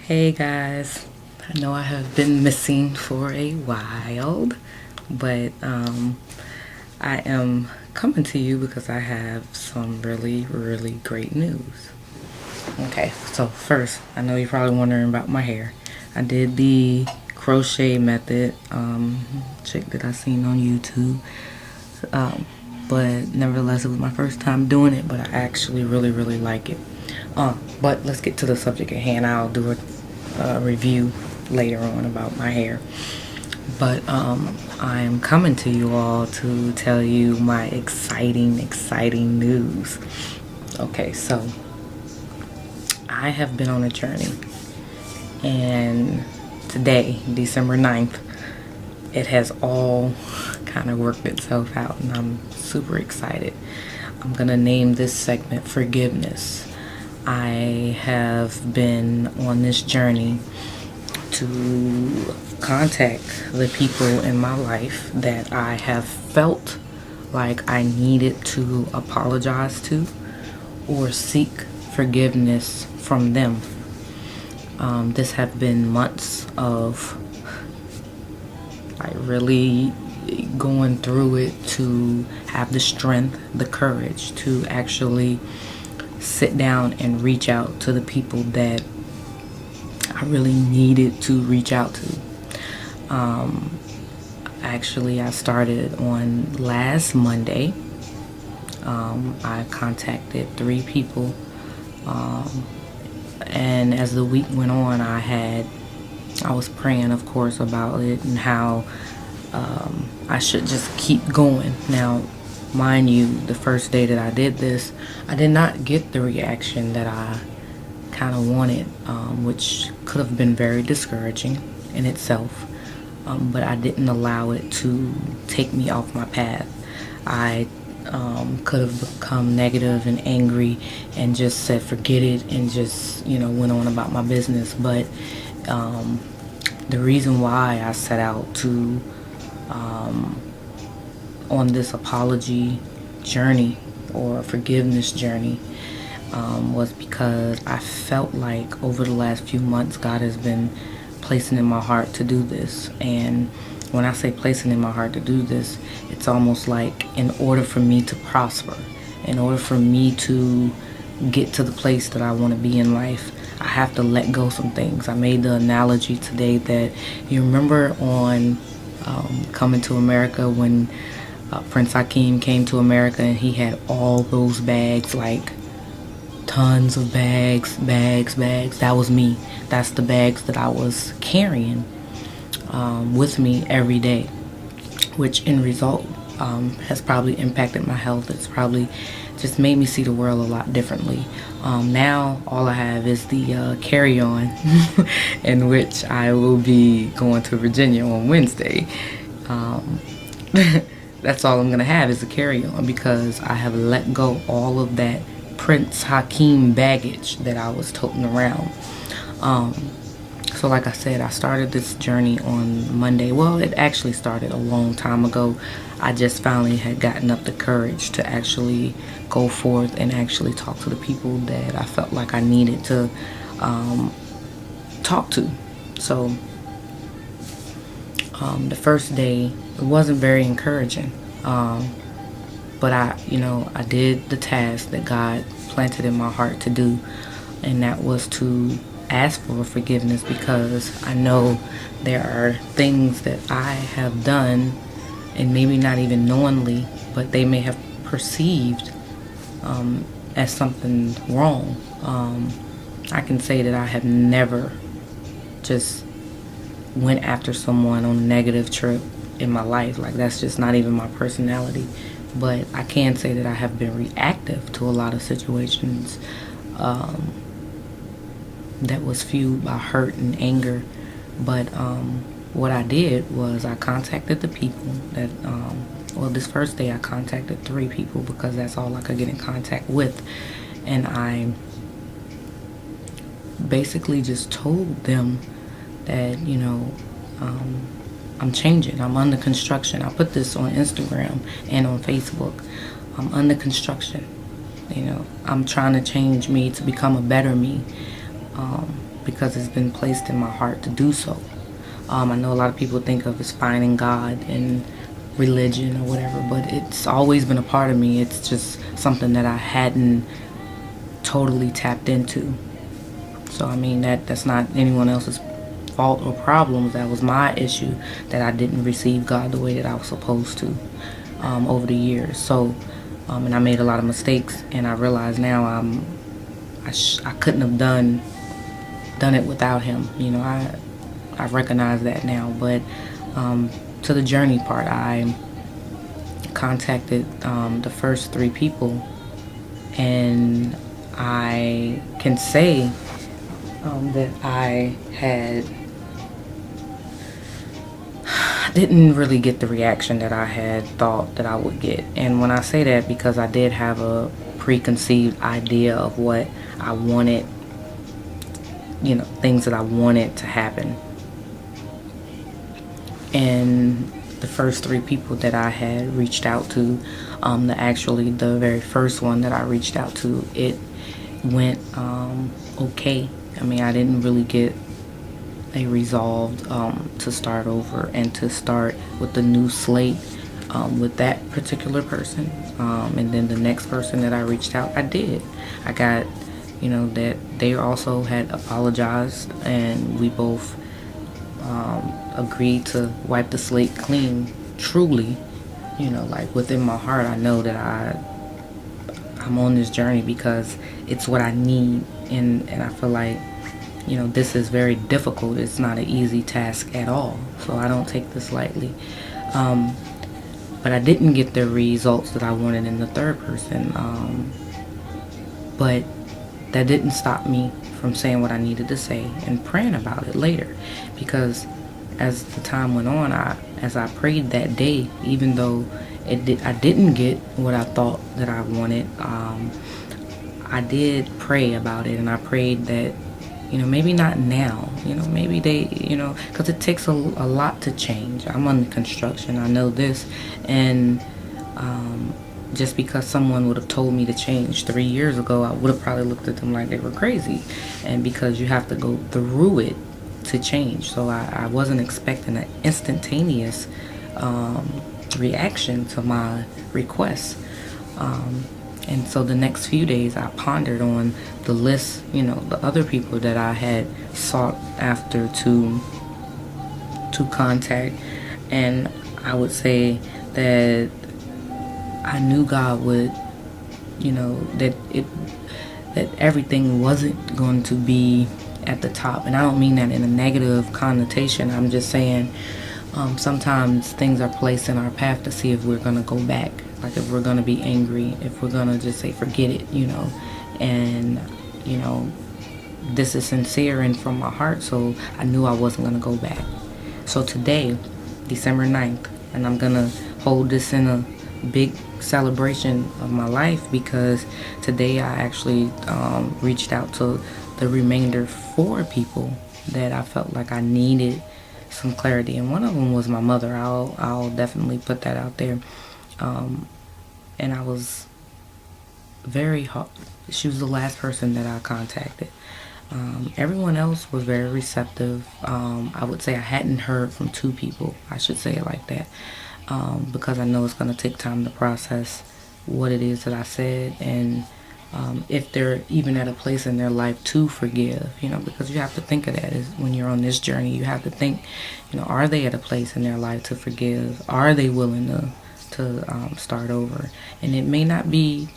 Hey guys, I know I have been missing for a while, but I am coming to you because I have some really great news. Okay, so first, I know you're probably wondering about my hair. I did the crochet method trick that I seen on YouTube, but nevertheless, it was my first time doing it, but I actually really like it. But let's get to the subject at hand. I'll do a review later on about my hair. But I'm coming to you all to tell you my exciting news. Okay, so I have been on a journey, and today, December 9th, it has all kind of worked itself out, and I'm super excited. I'm gonna name this segment Forgiveness. I have been on this journey to contact the people in my life that I have felt like I needed to apologize to or seek forgiveness from them. This have been months of like really going through it to have the strength, the courage to actually sit down and reach out to the people that I really needed to reach out to. Actually, I started on last Monday. I contacted 3 people, and as the week went on, I was praying, of course, about it and how I should just keep going. Now, mind you, the first day that I did this, I did not get the reaction that I kind of wanted, which could have been very discouraging in itself, but I didn't allow it to take me off my path. I could have become negative and angry and just said forget it and just went on about my business. But the reason why I set out to on this apology journey or forgiveness journey was because I felt like over the last few months God has been placing in my heart to do this. And when I say placing in my heart to do this, it's almost like in order for me to prosper, in order for me to get to the place that I want to be in life, I have to let go some things. I made the analogy today that you remember on Coming to America when Prince Hakeem came to America and he had all those bags, like tons of bags. That was me. That's the bags that I was carrying with me every day, which in result has probably impacted my health. It's probably just made me see the world a lot differently. Now all I have is the carry-on in which I will be going to Virginia on Wednesday. That's all I'm gonna have is the carry-on, because I have let go all of that Prince Hakeem baggage that I was toting around. So like I said, I started this journey on Monday. Well, it actually started a long time ago. I just finally had gotten up the courage to actually go forth and actually talk to the people that I felt like I needed to talk to. So the first day, it wasn't very encouraging. But I did the task that God planted in my heart to do, and that was to ask for forgiveness, because I know there are things that I have done, and maybe not even knowingly, but they may have perceived as something wrong. I can say that I have never just went after someone on a negative trip in my life. Like, that's just not even my personality. But I can say that I have been reactive to a lot of situations that was fueled by hurt and anger. But what I did was I contacted the people that this first day I contacted 3 people, because that's all I could get in contact with, and I basically just told them that I'm changing. I'm under construction. I put this on Instagram and on Facebook. I'm under construction. I'm trying to change me to become a better me. because it's been placed in my heart to do so. I know a lot of people think of as finding God and religion or whatever, but it's always been a part of me. It's just something that I hadn't totally tapped into. So I mean, that's not anyone else's fault or problem. That was my issue, that I didn't receive God the way that I was supposed to over the years. So and I made a lot of mistakes, and I realize now I couldn't have done it without Him. You know, I recognize that now. But to the journey part, I contacted the first 3 people, and I can say that I didn't really get the reaction that I had thought that I would get. And when I say that, because I did have a preconceived idea of what I wanted, you know, things that I wanted to happen. And the first 3 people that I had reached out to, the very first one that I reached out to, it went okay. I mean, I didn't really get a resolved to start over and to start with the new slate with that particular person. And then the next person that I reached out, I got, you know, that they also had apologized, and we both agreed to wipe the slate clean. Truly, you know, like within my heart, I know that I'm on this journey because it's what I need, and I feel like, you know, this is very difficult. It's not an easy task at all, so I don't take this lightly. But I didn't get the results that I wanted in the third person, but that didn't stop me from saying what I needed to say and praying about it later, because as the time went on, as I prayed that day, even though I didn't get what I thought that I wanted, I did pray about it, and I prayed that, you know, maybe not now, you know, maybe they, you know, because it takes a lot to change. I'm under construction, I know this, and just because someone would have told me to change 3 years ago, I would have probably looked at them like they were crazy, and because you have to go through it to change. So I wasn't expecting an instantaneous reaction to my request. And so the next few days I pondered on the list, you know, the other people that I had sought after to contact. And I would say that I knew God would, you know, that everything wasn't going to be at the top. And I don't mean that in a negative connotation. I'm just saying sometimes things are placed in our path to see if we're going to go back. Like if we're going to be angry, if we're going to just say, forget it, you know. And, you know, this is sincere and from my heart, so I knew I wasn't going to go back. So today, December 9th, and I'm going to hold this in a big celebration of my life, because today I actually reached out to the remainder 4 people that I felt like I needed some clarity. And one of them was my mother. I'll definitely put that out there. And I was very hard. She was the last person that I contacted. Everyone else was very receptive. I would say I hadn't heard from 2 people. I should say it like that. Because I know it's going to take time to process what it is that I said, and if they're even at a place in their life to forgive, you know, because you have to think of that is when you're on this journey. You have to think, you know, are they at a place in their life to forgive? Are they willing to start over? And it may not be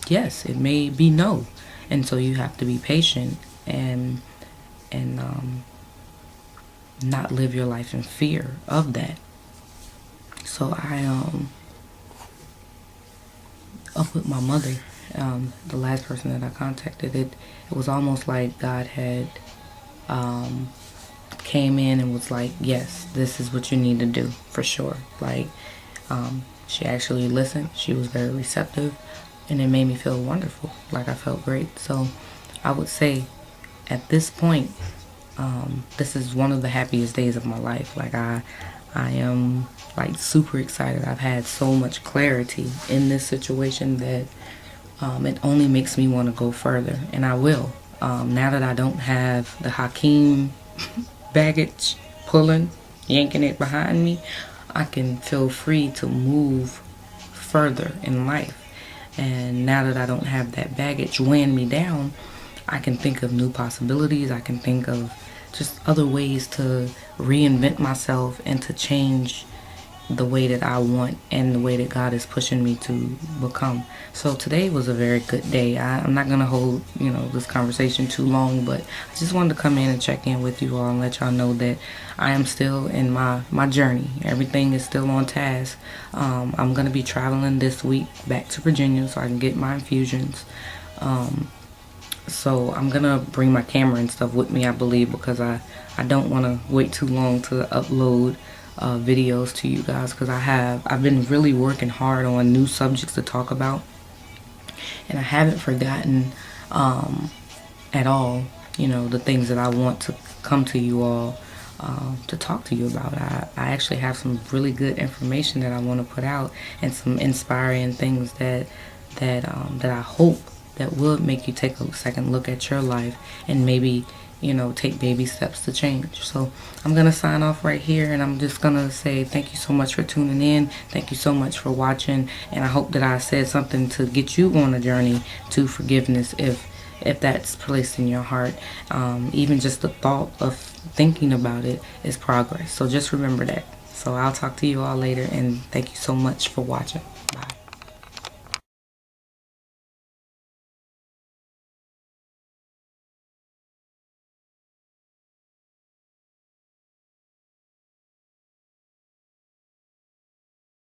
yes, it may be no, and so you have to be patient and not live your life in fear of that. So I up with my mother, the last person that I contacted, it was almost like God had came in and was like, yes, this is what you need to do for sure. Like she actually listened. She was very receptive, and it made me feel wonderful. Like I felt great. So I would say at this point, this is one of the happiest days of my life. Like I am like super excited. I've had so much clarity in this situation that it only makes me want to go further, and I will. Now that I don't have the Hakeem baggage pulling, yanking it behind me, I can feel free to move further in life. And now that I don't have that baggage weighing me down, I can think of new possibilities. I can think of just other ways to reinvent myself and to change the way that I want and the way that God is pushing me to become. So today was a very good day. I'm not gonna hold this conversation too long, but I just wanted to come in and check in with you all and let y'all know that I am still in my journey. Everything is still on task. I'm gonna be traveling this week back to Virginia so I can get my infusions. So I'm gonna bring my camera and stuff with me, I believe, because I don't want to wait too long to upload videos to you guys, because I've been really working hard on new subjects to talk about, and I haven't forgotten at all the things that I want to come to you all to talk to you about. I actually have some really good information that I want to put out, and some inspiring things that I hope that will make you take a second look at your life and maybe take baby steps to change. So I'm gonna sign off right here, and I'm just gonna say thank you so much for tuning in. Thank you so much for watching, and I hope that I said something to get you on a journey to forgiveness if that's placed in your heart. Even just the thought of thinking about it is progress. So just remember that. So I'll talk to you all later, and thank you so much for watching. Bye.